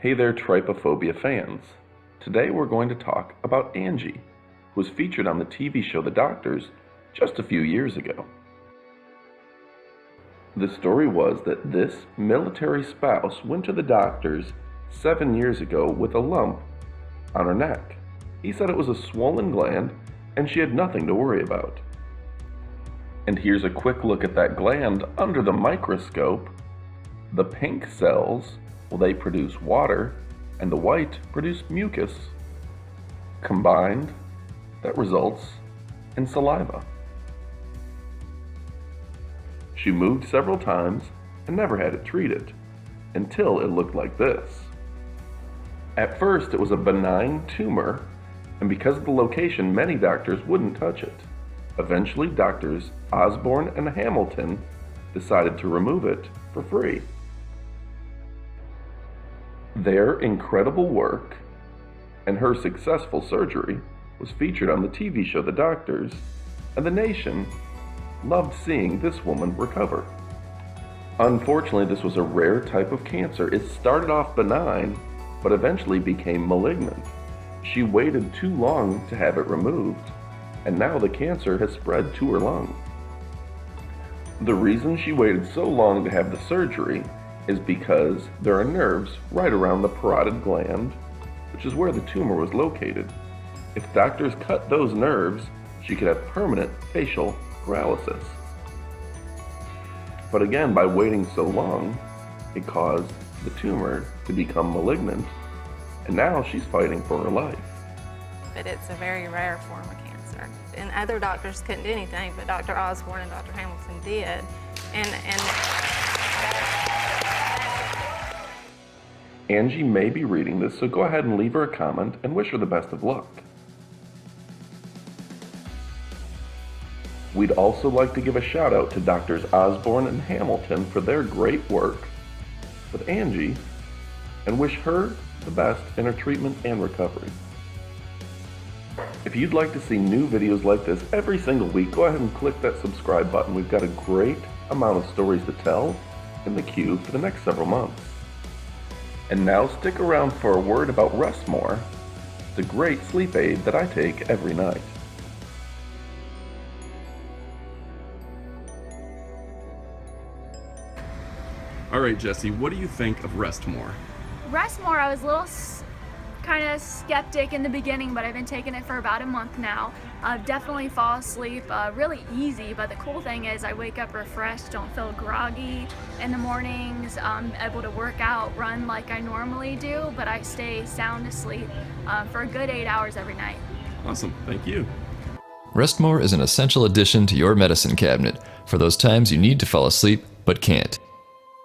Hey there, trypophobia fans. Today we're going to talk about Angie, who was featured on the TV show The Doctors just a few years ago. The story was that this military spouse went to the doctors 7 years ago with a lump on her neck. He said it was a swollen gland and she had nothing to worry about. And here's a quick look at that gland under the microscope. The pink cells, well, they produce water, and the white produce mucus. Combined, that results in saliva. She moved several times and never had it treated, until it looked like this. At first, it was a benign tumor, and because of the location, many doctors wouldn't touch it. Eventually, doctors Osborne and Hamilton decided to remove it for free. Their incredible work and her successful surgery was featured on the TV show The Doctors, and the nation loved seeing this woman recover. Unfortunately, this was a rare type of cancer. It started off benign, but eventually became malignant. She waited too long to have it removed, and now the cancer has spread to her lung. The reason she waited so long to have the surgery is because there are nerves right around the parotid gland, which is where the tumor was located. If doctors cut those nerves, she could have permanent facial paralysis. But again, by waiting so long, it caused the tumor to become malignant, and now she's fighting for her life. But it's a very rare form of cancer. And other doctors couldn't do anything, but Dr. Osborne and Dr. Hamilton did. Angie may be reading this, so go ahead and leave her a comment and wish her the best of luck. We'd also like to give a shout out to Doctors Osborne and Hamilton for their great work with Angie and wish her the best in her treatment and recovery. If you'd like to see new videos like this every single week, go ahead and click that subscribe button. We've got a great amount of stories to tell in the queue for the next several months. And now stick around for a word about Rest More, the great sleep aid that I take every night. All right, Jesse, what do you think of Rest More? Rest More, I was a little kind of skeptic in the beginning, but I've been taking it for about a month now. Definitely fall asleep really easy, but the cool thing is I wake up refreshed, don't feel groggy in the mornings. I'm able to work out, run like I normally do, but I stay sound asleep for a good 8 hours every night. Awesome, thank you. Restmore is an essential addition to your medicine cabinet for those times you need to fall asleep but can't.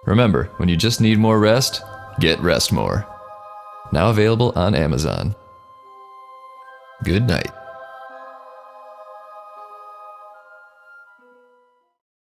Remember, when you just need more rest, get Restmore. Now available on Amazon. Good night.